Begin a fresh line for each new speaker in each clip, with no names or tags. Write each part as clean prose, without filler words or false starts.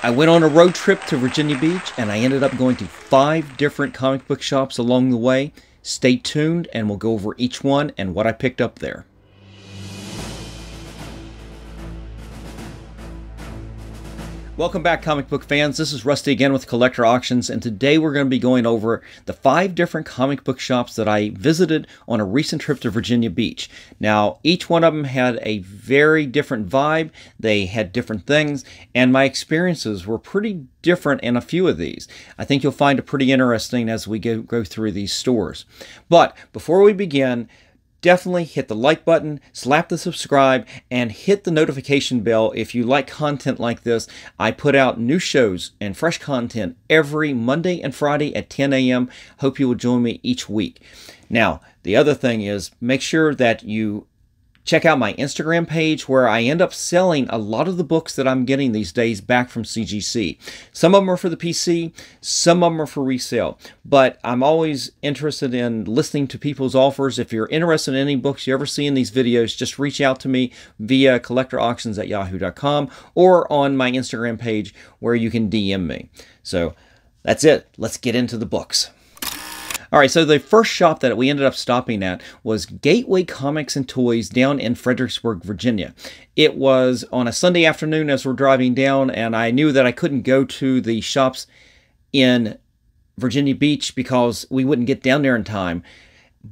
I went on a road trip to Virginia Beach, and I ended up going to 5 different comic book shops along the way. Stay tuned, and we'll go over each one and what I picked up there. Welcome back, comic book fans. This is Rusty again with Collector Auctions, and today we're going to be going over the 5 different comic book shops that I visited on a recent trip to Virginia Beach. Now, each one of them had a very different vibe. They had different things, and my experiences were pretty different in a few of these. I think you'll find it pretty interesting as we go through these stores. But before we begin, definitely hit the like button, slap the subscribe, and hit the notification bell if you like content like this. I put out new shows and fresh content every Monday and Friday at 10 a.m. Hope you will join me each week. Now, the other thing is, make sure that you check out my Instagram page, where I end up selling a lot of the books that I'm getting these days back from CGC. Some of them are for the PC, some of them are for resale. But I'm always interested in listening to people's offers. If you're interested in any books you ever see in these videos, just reach out to me via collectorauctions@yahoo.com or on my Instagram page, where you can DM me. So that's it. Let's get into the books. All right, so the first shop that we ended up stopping at was Gateway Comics and Toys down in Fredericksburg, Virginia. It was on a Sunday afternoon as we're driving down, and I knew that I couldn't go to the shops in Virginia Beach because we wouldn't get down there in time.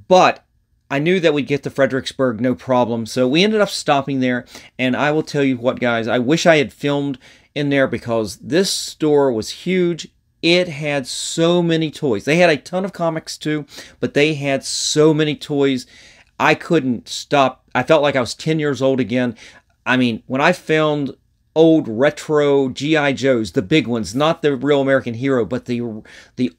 But I knew that we'd get to Fredericksburg no problem, so we ended up stopping there. And I will tell you what, guys, I wish I had filmed in there because this store was huge. It had so many toys. They had a ton of comics too, but they had so many toys. I couldn't stop. I felt like I was 10 years old again. I mean, when I found old retro G.I. Joes, the big ones, not the real American Hero, but the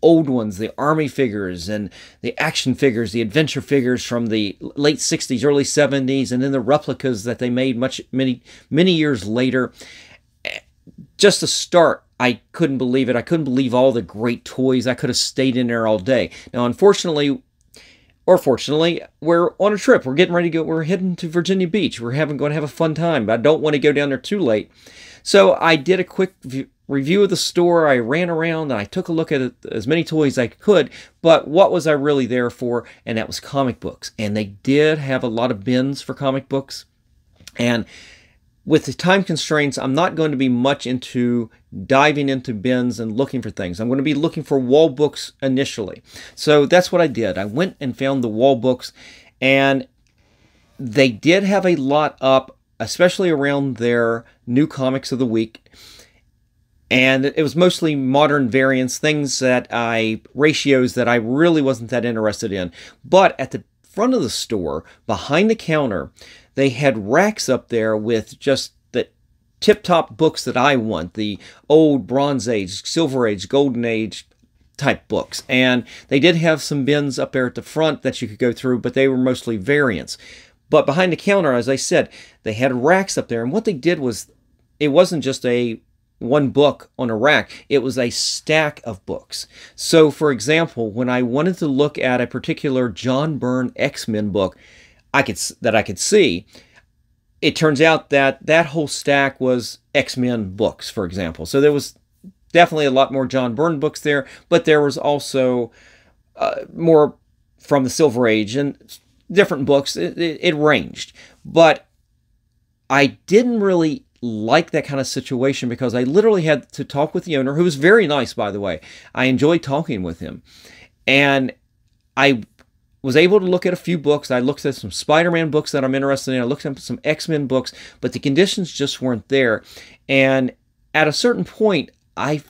old ones, the Army figures and the action figures, the adventure figures from the late 60s, early 70s, and then the replicas that they made many years later. Just to start, I couldn't believe it. I couldn't believe all the great toys. I could have stayed in there all day. Now, unfortunately, or fortunately, we're on a trip. We're getting ready to go. We're heading to Virginia Beach. We're going to have a fun time, but I don't want to go down there too late. So I did a quick review of the store. I ran around and I took a look at as many toys as I could. But what was I really there for? And that was comic books. And they did have a lot of bins for comic books. And with the time constraints, I'm not going to be much into diving into bins and looking for things. I'm going to be looking for wall books initially. So that's what I did. I went and found the wall books, and they did have a lot up, especially around their new comics of the week. And it was mostly modern variants, ratios that I really wasn't that interested in. But at the front of the store, behind the counter, they had racks up there with just the tip-top books that I want, the old Bronze Age, Silver Age, Golden Age type books. And they did have some bins up there at the front that you could go through, but they were mostly variants. But behind the counter, as I said, they had racks up there. And what they did was, it wasn't just one book on a rack, it was a stack of books. So, for example, when I wanted to look at a particular John Byrne X-Men book that I could see, it turns out that that whole stack was X-Men books, for example. So there was definitely a lot more John Byrne books there, but there was also more from the Silver Age and different books. It ranged. But I didn't really like that kind of situation because I literally had to talk with the owner, who was very nice, by the way. I enjoyed talking with him. And I was able to look at a few books. I looked at some Spider-Man books that I'm interested in. I looked at some X-Men books, but the conditions just weren't there. And at a certain point, I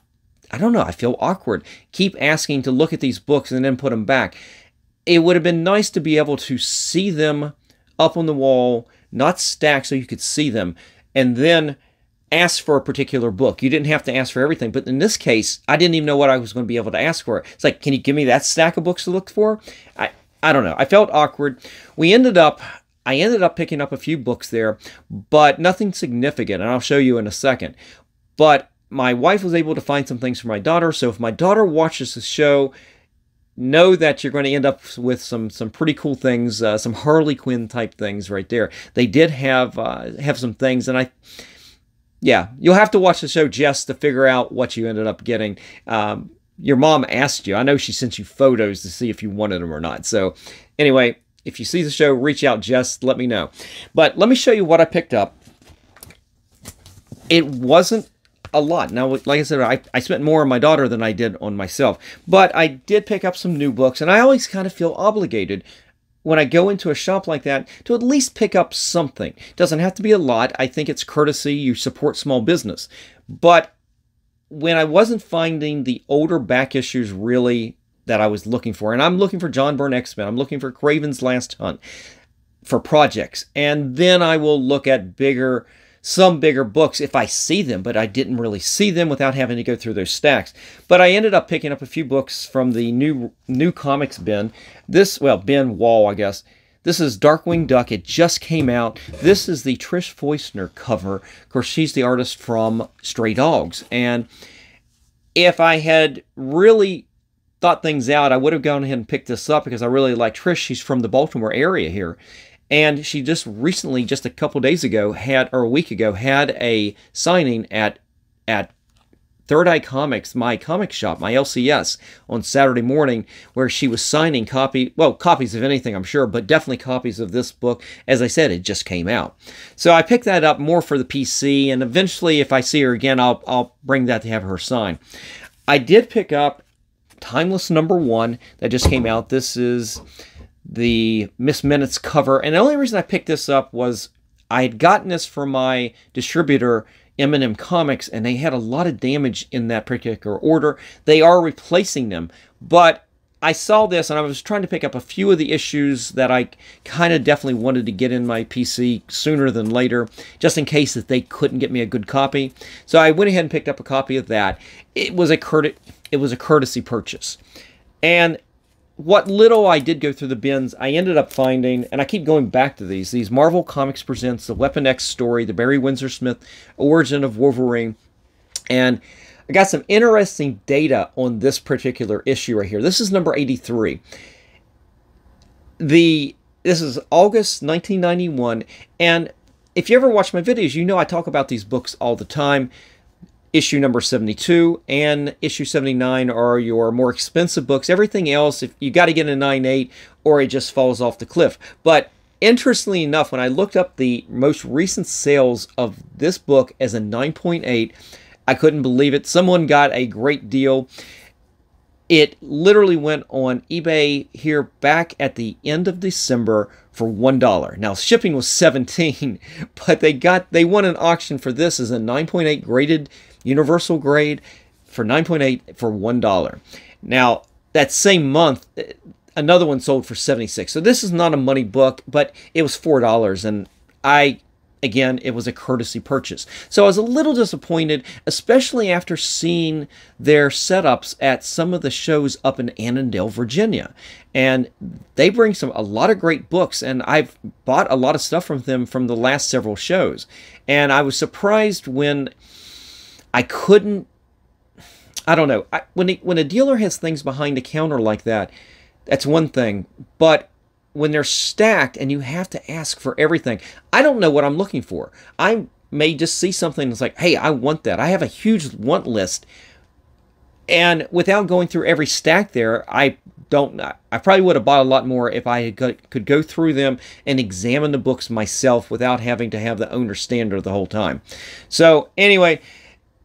don't know, I feel awkward. Keep asking to look at these books and then put them back. It would have been nice to be able to see them up on the wall, not stacked so you could see them, and then ask for a particular book. You didn't have to ask for everything, but in this case, I didn't even know what I was going to be able to ask for. It's like, can you give me that stack of books to look for? I don't know. I felt awkward. I ended up picking up a few books there, but nothing significant, and I'll show you in a second. But my wife was able to find some things for my daughter, so if my daughter watches the show, know that you're going to end up with some pretty cool things, some Harley Quinn type things right there. They did have some things, and Yeah, you'll have to watch the show, Jess, to figure out what you ended up getting. Your mom asked you. I know she sent you photos to see if you wanted them or not. So anyway, if you see the show, reach out, Jess, let me know. But let me show you what I picked up. It wasn't a lot. Now, like I said, I spent more on my daughter than I did on myself. But I did pick up some new books, and I always kind of feel obligated when I go into a shop like that to at least pick up something. It doesn't have to be a lot. I think it's courtesy. You support small business. But when I wasn't finding the older back issues really that I was looking for, and I'm looking for John Byrne X-Men, I'm looking for Kraven's Last Hunt for projects, and then I will look at some bigger books if I see them, but I didn't really see them without having to go through those stacks. But I ended up picking up a few books from the new comics bin. Bin wall, I guess. This is Darkwing Duck. It just came out. This is the Trish Foistner cover. Of course, she's the artist from Stray Dogs. And if I had really thought things out, I would have gone ahead and picked this up because I really like Trish. She's from the Baltimore area here. And she just recently, just a couple days ago, a week ago, had a signing at Third Eye Comics, my comic shop, my LCS, on Saturday morning, where she was signing copies of anything, I'm sure, but definitely copies of this book. As I said, it just came out. So I picked that up more for the PC, and eventually, if I see her again, I'll bring that to have her sign. I did pick up Timeless #1 that just came out. This is the Miss Minutes cover, and the only reason I picked this up was I had gotten this from my distributor, M&M Comics, and they had a lot of damage in that particular order. They are replacing them, but I saw this and I was trying to pick up a few of the issues that I kind of definitely wanted to get in my PC sooner than later, just in case that they couldn't get me a good copy. So I went ahead and picked up a copy of that. It was a courtesy purchase. And what little I did go through the bins, I ended up finding, and I keep going back to these Marvel Comics presents the Weapon X story, the Barry Windsor Smith origin of Wolverine, and I got some interesting data on this particular issue right here. This is number 83. This is August 1991, and if you ever watch my videos, you know I talk about these books all the time. Issue number 72 and issue 79 are your more expensive books. Everything else, if you got to get a 9.8 or it just falls off the cliff. But interestingly enough, when I looked up the most recent sales of this book as a 9.8, I couldn't believe it. Someone got a great deal. It literally went on eBay here back at the end of December for $1. Now, shipping was $17, but they won an auction for this as a 9.8 graded universal grade for 9.8 for $1. Now, that same month, another one sold for $76. So this is not a money book, but it was $4, and again, it was a courtesy purchase. So I was a little disappointed, especially after seeing their setups at some of the shows up in Annandale, Virginia. And they bring a lot of great books, and I've bought a lot of stuff from them from the last several shows. And I was surprised when I couldn't, I don't know, when a dealer has things behind the counter like that, that's one thing, but when they're stacked and you have to ask for everything, I don't know what I'm looking for. I may just see something that's like, hey, I want that. I have a huge want list, and without going through every stack there, I probably would have bought a lot more if I could go through them and examine the books myself without having to have the owner stand there the whole time. So anyway,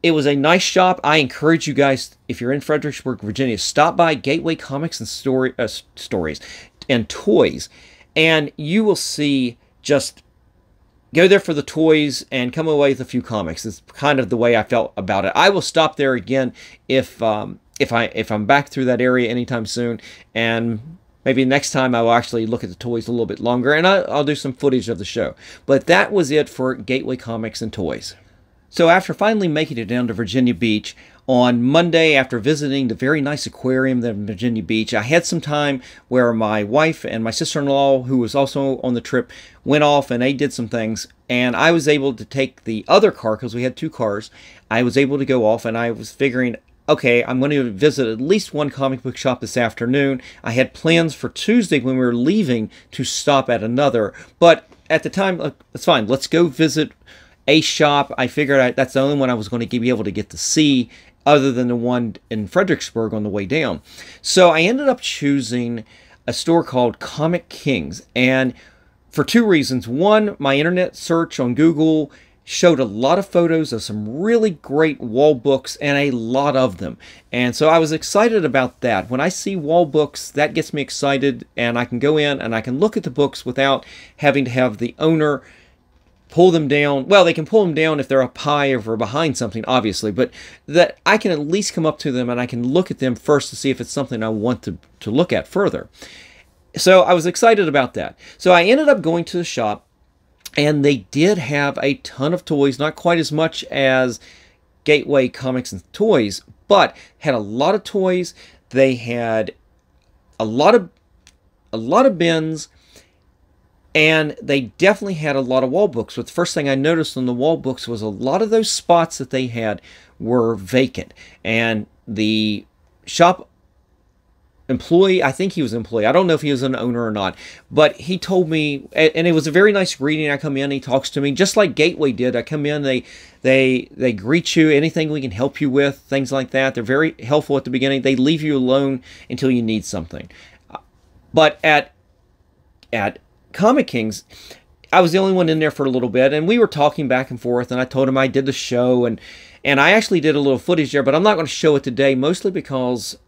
it was a nice shop. I encourage you guys, if you're in Fredericksburg, Virginia, stop by Gateway Comics and Stories and Toys, and you will see, just go there for the toys and come away with a few comics. It's kind of the way I felt about it. I will stop there again if I'm back through that area anytime soon, and maybe next time I will actually look at the toys a little bit longer, and I'll do some footage of the show. But that was it for Gateway Comics and Toys. So after finally making it down to Virginia Beach, on Monday, after visiting the very nice aquarium there in Virginia Beach, I had some time where my wife and my sister-in-law, who was also on the trip, went off and they did some things. And I was able to take the other car, because we had two cars. I was able to go off, and I was figuring, okay, I'm going to visit at least one comic book shop this afternoon. I had plans for Tuesday when we were leaving to stop at another. But at the time, that's fine. Let's go visit a shop. I figured that's the only one I was going to be able to get to see other than the one in Fredericksburg on the way down. So I ended up choosing a store called Comic Kings, and for two reasons. One, my internet search on Google showed a lot of photos of some really great wall books, and a lot of them. And so I was excited about that. When I see wall books, that gets me excited, and I can go in and I can look at the books without having to have the owner pull them down. Well, they can pull them down if they're up high or behind something, obviously, but that I can at least come up to them and I can look at them first to see if it's something I want to look at further. So I was excited about that. So I ended up going to the shop, and they did have a ton of toys, not quite as much as Gateway Comics and Toys, but had a lot of toys. They had a lot of bins, and they definitely had a lot of wall books. But the first thing I noticed on the wall books was a lot of those spots that they had were vacant. And the shop employee, I think he was an employee, I don't know if he was an owner or not, but he told me, and it was a very nice greeting. I come in, he talks to me, just like Gateway did. I come in, they greet you, anything we can help you with, things like that. They're very helpful at the beginning. They leave you alone until you need something. But at Comic Kings, I was the only one in there for a little bit, and we were talking back and forth, and I told him I did the show, and I actually did a little footage there, but I'm not going to show it today, mostly because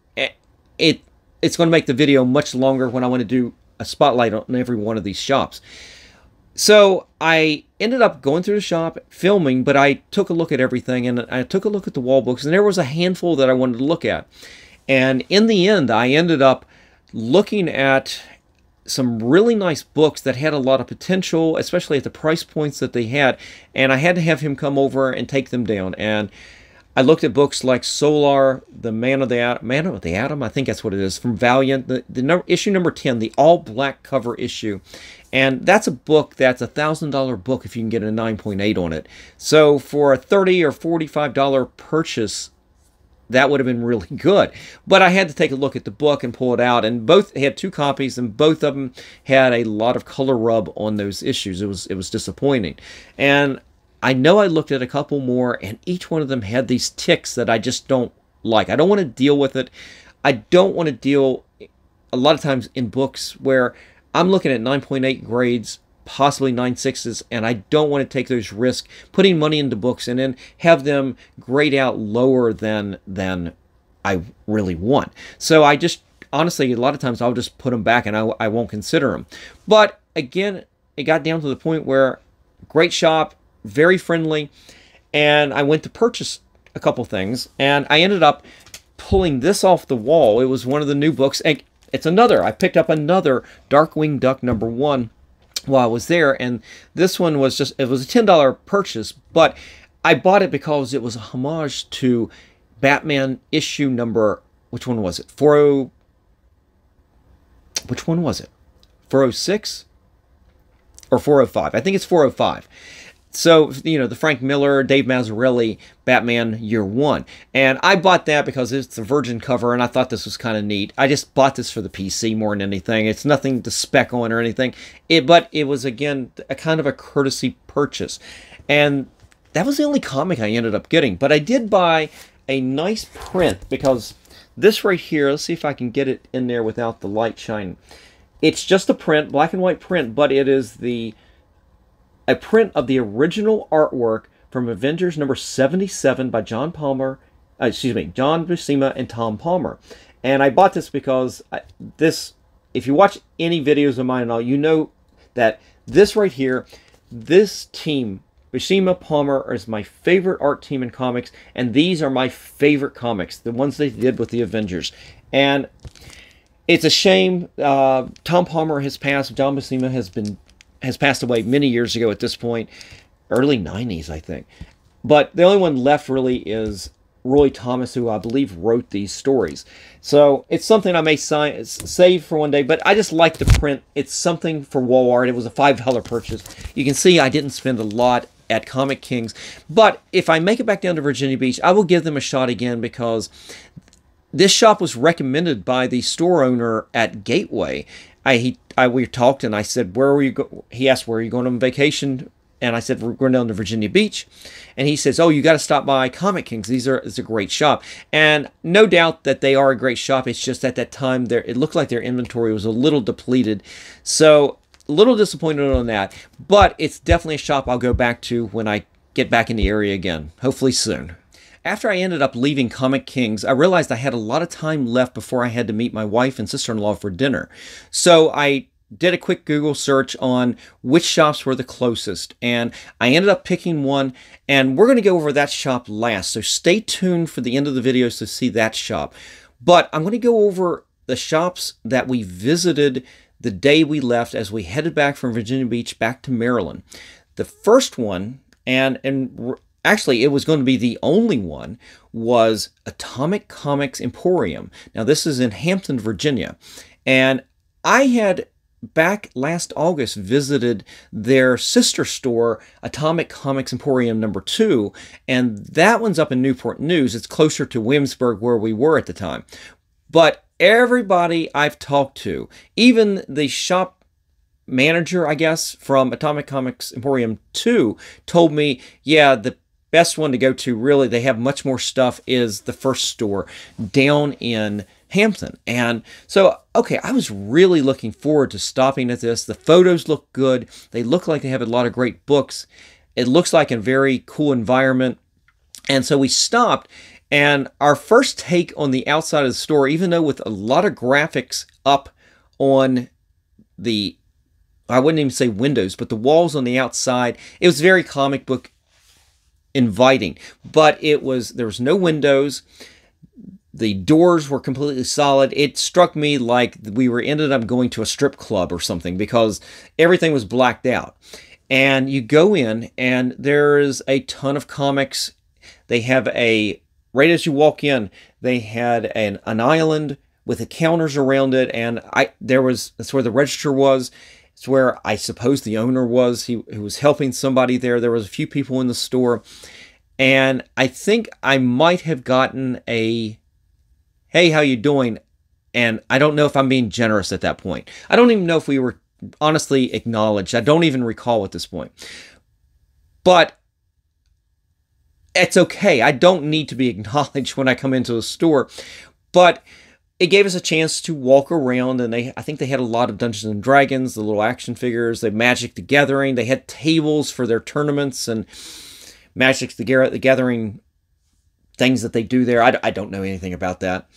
it's going to make the video much longer when I want to do a spotlight on every one of these shops. So I ended up going through the shop, filming, but I took a look at everything, and I took a look at the wall books, and there was a handful that I wanted to look at. And in the end, I ended up looking at some really nice books that had a lot of potential, especially at the price points that they had, and I had to have him come over and take them down. And I looked at books like Solar, the Man of the Atom, I think that's what it is, from Valiant, issue number 10, the all-black cover issue. And that's a book that's a $1,000 book if you can get a 9.8 on it. So for a $30 or $45 purchase, that would have been really good. But I had to take a look at the book and pull it out, and both had two copies, and both of them had a lot of color rub on those issues. It was disappointing. And I know I looked at a couple more, and each one of them had these ticks that I just don't like. I don't want to deal with it. I don't want to deal a lot of times in books where I'm looking at 9.8 grades, possibly 9.6s, and I don't want to take those risks putting money into books and then have them grade out lower than I really want. So I just, honestly, a lot of times I'll just put them back and I won't consider them. But again, it got down to the point where great shop, very friendly, and I went to purchase a couple things, and I ended up pulling this off the wall. It was one of the new books, and it's another. I picked up another Darkwing Duck #1 while I was there, and this one was just, it was a $10 purchase, but I bought it because it was a homage to Batman issue number, which one was it? Which one was it? 406 or 405? I think it's 405. So, you know, the Frank Miller, Dave Mazzarelli Batman Year One. And I bought that because it's the Virgin cover, and I thought this was kind of neat. I just bought this for the PC more than anything. It's nothing to spec on or anything. But it was, again, a kind of a courtesy purchase. And that was the only comic I ended up getting. But I did buy a nice print, because this right here, let's see if I can get it in there without the light shining. It's just a print, black and white print, but it is a print of the original artwork from Avengers number 77 by John Buscema and Tom Palmer. And I bought this because if you watch any videos of mine and all, you know that this right here, this team, Buscema Palmer, is my favorite art team in comics, and these are my favorite comics, the ones they did with the Avengers. And it's a shame Tom Palmer has passed. John Buscema has passed away many years ago at this point, early 90s, I think. But the only one left really is Roy Thomas, who I believe wrote these stories. So it's something I may save for one day, but I just like the print. It's something for wall art. It was a $5 purchase. You can see I didn't spend a lot at Comic Kings, but if I make it back down to Virginia Beach, I will give them a shot again, because this shop was recommended by the store owner at Gateway. We talked, and I said, "Where were you?" He asked, "Where are you going on vacation?" And I said, we're going down to Virginia Beach. And he says, oh, you got to stop by Comic Kings. It's a great shop. And no doubt that they are a great shop. It's just at that time, it looked like their inventory was a little depleted. So a little disappointed on that. But it's definitely a shop I'll go back to when I get back in the area again, hopefully soon. After I ended up leaving Comic Kings, I realized I had a lot of time left before I had to meet my wife and sister-in-law for dinner. So I did a quick Google search on which shops were the closest, and I ended up picking one, and we're going to go over that shop last. So stay tuned for the end of the videos to see that shop. But I'm going to go over the shops that we visited the day we left as we headed back from Virginia Beach back to Maryland. The first one, and actually, it was going to be the only one, was Atomic Comics Emporium. Now, this is in Hampton, Virginia. And I had, back last August, visited their sister store, Atomic Comics Emporium number 2. And that one's up in Newport News. It's closer to Williamsburg, where we were at the time. But everybody I've talked to, even the shop manager, I guess, from Atomic Comics Emporium 2, told me, yeah, the best one to go to, really, they have much more stuff, is the first store down in Hampton. And so, okay, I was really looking forward to stopping at this. The photos look good. They look like they have a lot of great books. It looks like a very cool environment. And so we stopped, and our first take on the outside of the store, even though with a lot of graphics up on the, I wouldn't even say windows, but the walls on the outside, it was very comic book inviting, but there was no windows. The doors were completely solid. It struck me like we ended up going to a strip club or something, because everything was blacked out. And you go in, and there's a ton of comics. They have right as you walk in, they had an island with the counters around it, and that's where the register was. It's where I suppose the owner was. He was helping somebody there. There was a few people in the store. And I think I might have gotten a, hey, how you doing? And I don't know if I'm being generous at that point. I don't even know if we were honestly acknowledged. I don't even recall at this point. But it's okay. I don't need to be acknowledged when I come into a store. But it gave us a chance to walk around, and I think they had a lot of Dungeons and Dragons, the little action figures, the Magic the Gathering. They had tables for their tournaments and Magic the Gathering things that they do there. I don't know anything about that.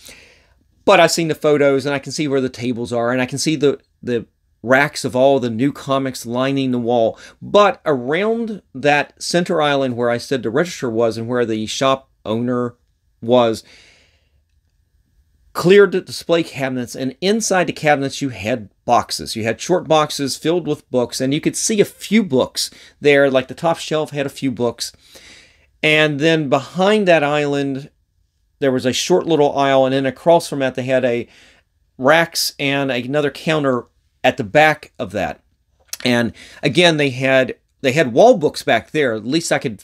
But I've seen the photos, and I can see where the tables are, and I can see the racks of all the new comics lining the wall. But around that center island where I said the register was and where the shop owner was, cleared the display cabinets, and inside the cabinets you had boxes. You had short boxes filled with books, and you could see a few books there, like the top shelf had a few books. And then behind that island, there was a short little aisle, and then across from that they had racks and another counter at the back of that. And again, they had wall books back there. At least I could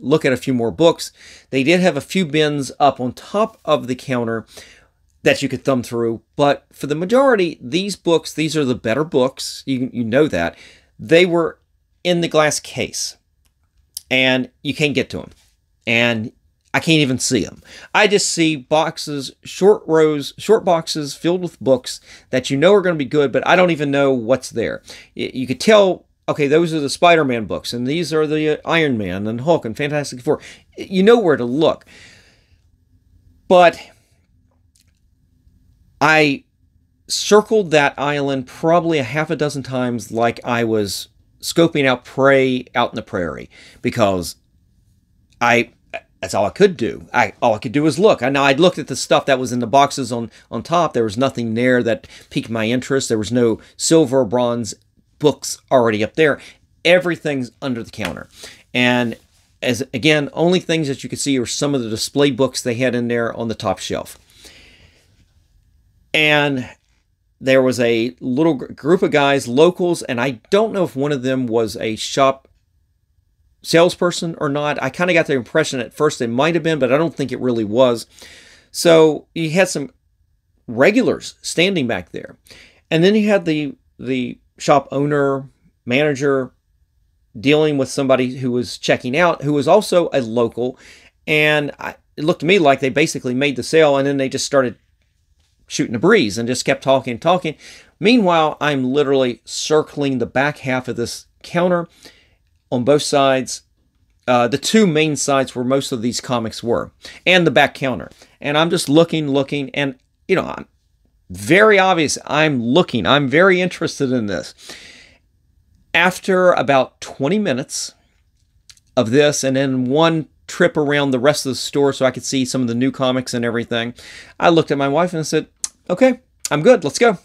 look at a few more books. They did have a few bins up on top of the counter that you could thumb through. But for the majority, these are the better books. You know that. They were in the glass case. And you can't get to them. And I can't even see them. I just see boxes, short boxes filled with books that you know are going to be good, but I don't even know what's there. You could tell, okay, those are the Spider-Man books, and these are the Iron Man and Hulk and Fantastic Four. You know where to look. But I circled that island probably a half a dozen times like I was scoping out prey out in the prairie, because that's all I could do. All I could do was look. Now, I'd looked at the stuff that was in the boxes on top. There was nothing there that piqued my interest. There was no silver or bronze books already up there. Everything's under the counter. And again, only things that you could see are some of the display books they had in there on the top shelf. And there was a little group of guys, locals, and I don't know if one of them was a shop salesperson or not. I kind of got the impression at first it might have been, but I don't think it really was. So you had some regulars standing back there. And then you had the shop owner, manager, dealing with somebody who was checking out, who was also a local, and it looked to me like they basically made the sale, and then they just started shooting a breeze and just kept talking and talking. Meanwhile, I'm literally circling the back half of this counter on both sides, the two main sides where most of these comics were, and the back counter. And I'm just looking, and, you know, I'm very obvious. I'm looking. I'm very interested in this. After about 20 minutes of this, and then one trip around the rest of the store so I could see some of the new comics and everything, I looked at my wife and I said, okay, I'm good. Let's go.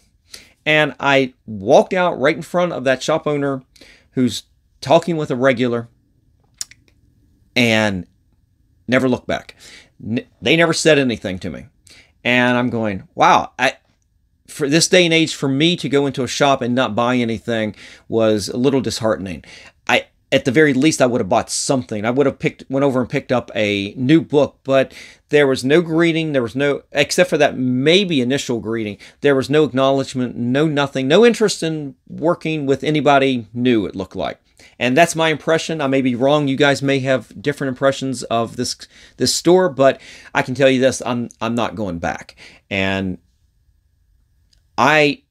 And I walked out right in front of that shop owner who's talking with a regular and never looked back. They never said anything to me. And I'm going, wow, for this day and age, for me to go into a shop and not buy anything was a little disheartening. At the very least, I would have bought something. I would have went over and picked up a new book, but there was no greeting. There was no, except for that maybe initial greeting, there was no acknowledgement, no nothing, no interest in working with anybody new, it looked like. And that's my impression. I may be wrong. You guys may have different impressions of this store, but I can tell you this, I'm not going back. And I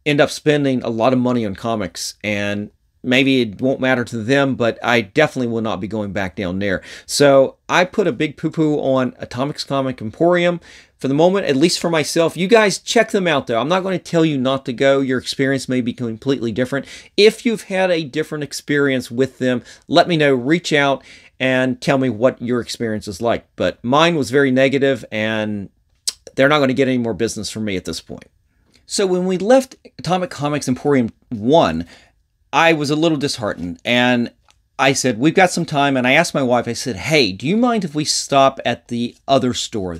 end up spending a lot of money on comics, and maybe it won't matter to them, but I definitely will not be going back down there. So I put a big poo-poo on Atomics Comic Emporium for the moment, at least for myself. You guys check them out, though. I'm not going to tell you not to go. Your experience may be completely different. If you've had a different experience with them, let me know. Reach out and tell me what your experience is like. But mine was very negative, and they're not going to get any more business from me at this point. So when we left Atomic Comics Emporium 1, I was a little disheartened, and I said, we've got some time, and I asked my wife, I said, hey, do you mind if we stop at the other store,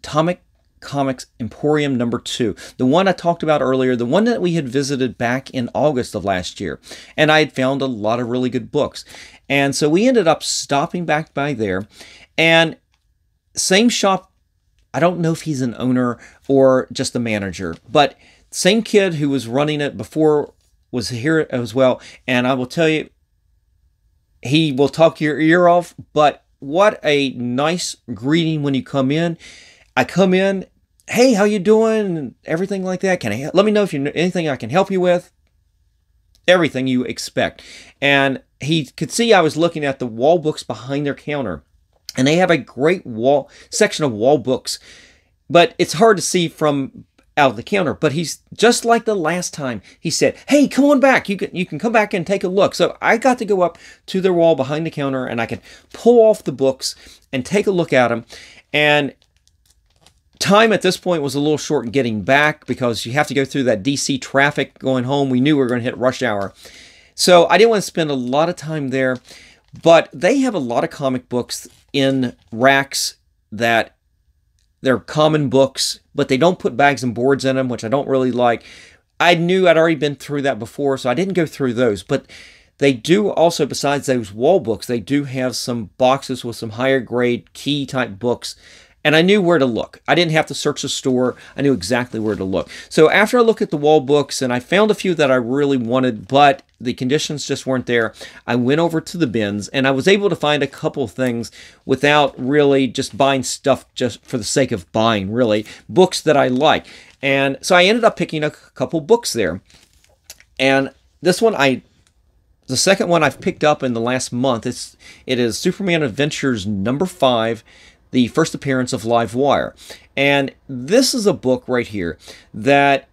Atomic Comics Emporium number 2, the one I talked about earlier, the one that we had visited back in August of last year, and I had found a lot of really good books. And so we ended up stopping back by there, and same shop, I don't know if he's an owner or just a manager, but same kid who was running it before was here as well, and I will tell you, he will talk your ear off, but what a nice greeting when you come in. I come in, hey, how you doing, and everything like that. Let me know if you know anything I can help you with. Everything you expect. And he could see I was looking at the wall books behind their counter, and they have a great section of wall books, but it's hard to see from out of the counter. But he's just like the last time. He said, hey, come on back. You can come back and take a look. So I got to go up to their wall behind the counter, and I could pull off the books and take a look at them. And time at this point was a little short in getting back because you have to go through that DC traffic going home. We knew we were going to hit rush hour. So I didn't want to spend a lot of time there, but they have a lot of comic books in racks that they're common books, but they don't put bags and boards in them, which I don't really like. I knew I'd already been through that before, so I didn't go through those. But they do also, besides those wall books, they do have some boxes with some higher grade key type books. And I knew where to look. I didn't have to search the store. I knew exactly where to look. So after I looked at the wall books, and I found a few that I really wanted, but the conditions just weren't there, I went over to the bins, and I was able to find a couple things without really just buying stuff just for the sake of buying, really. Books that I like. And so I ended up picking a couple books there. And this one, the second one I've picked up in the last month, it is Superman Adventures number 5, the first appearance of Livewire. And this is a book right here that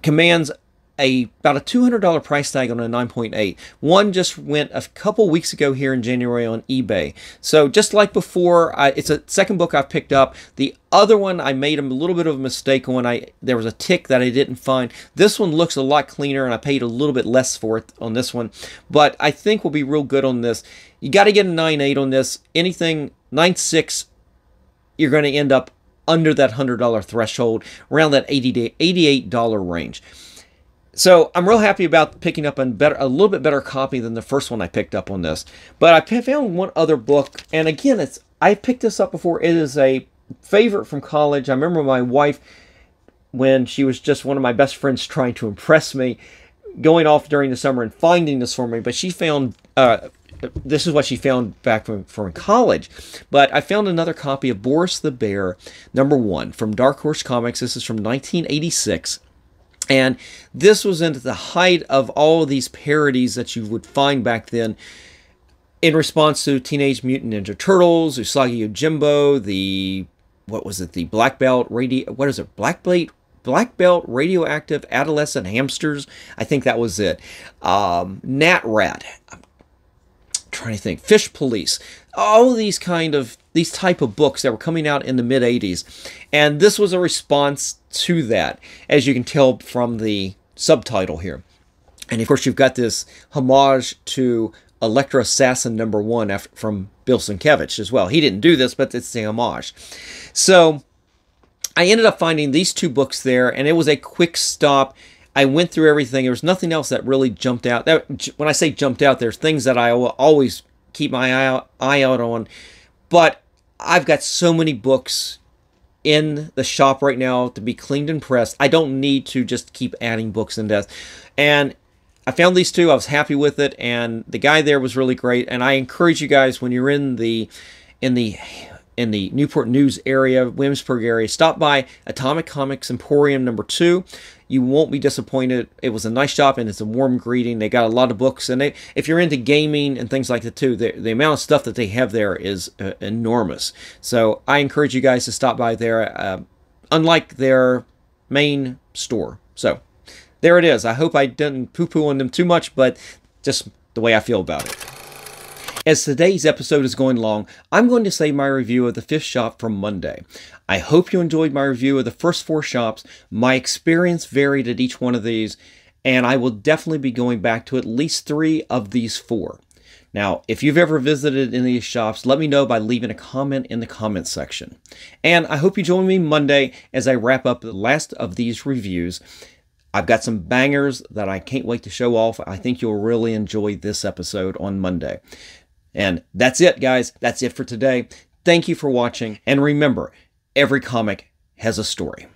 commands about a $200 price tag on a 9.8. One just went a couple weeks ago here in January on eBay. So just like before, it's a second book I've picked up. The other one I made a little bit of a mistake on. There was a tick that I didn't find. This one looks a lot cleaner, and I paid a little bit less for it on this one. But I think we'll be real good on this. You got to get a 9.8 on this. Anything 9.6, you're going to end up under that $100 threshold, around that $80 to $88 range. So I'm real happy about picking up a little bit better copy than the first one I picked up on this. But I found one other book, and again, I picked this up before. It is a favorite from college. I remember my wife, when she was just one of my best friends trying to impress me, going off during the summer and finding this for me, but she found this is what she found back from college. But I found another copy of Boris the Bear #1 from Dark Horse Comics. This is from 1986. And this was into the height of all of these parodies that you would find back then in response to Teenage Mutant Ninja Turtles, Usagi Yojimbo, the Black Belt Radioactive Adolescent Hamsters. I think that was it. Nat Rat. I'm trying to think. Fish Police. All of these type of books that were coming out in the mid-'80s. And this was a response to that, as you can tell from the subtitle here. And of course, you've got this homage to Electra Assassin #1 from Bill Sienkiewicz as well. He didn't do this, but it's the homage. So I ended up finding these two books there, and it was a quick stop. I went through everything. There was nothing else that really jumped out. When I say jumped out, there's things that I will always keep my eye out on. But I've got so many books in the shop right now to be cleaned and pressed. I don't need to just keep adding books in death. And I found these two. I was happy with it, and the guy there was really great. And I encourage you guys, when you're in the Newport News area, Williamsburg area, stop by Atomic Comics Emporium #2. You won't be disappointed. It was a nice shop, and it's a warm greeting. They got a lot of books, and if you're into gaming and things like that too, the amount of stuff that they have there is enormous. So I encourage you guys to stop by there, unlike their main store. So there it is. I hope I didn't poo-poo on them too much, but just the way I feel about it. As today's episode is going long, I'm going to say my review of the 5th shop from Monday. I hope you enjoyed my review of the first 4 shops. My experience varied at each one of these, and I will definitely be going back to at least 3 of these 4. Now, if you've ever visited any of these shops, let me know by leaving a comment in the comments section. And I hope you join me Monday as I wrap up the last of these reviews. I've got some bangers that I can't wait to show off. I think you'll really enjoy this episode on Monday. And that's it, guys. That's it for today. Thank you for watching. And remember, every comic has a story.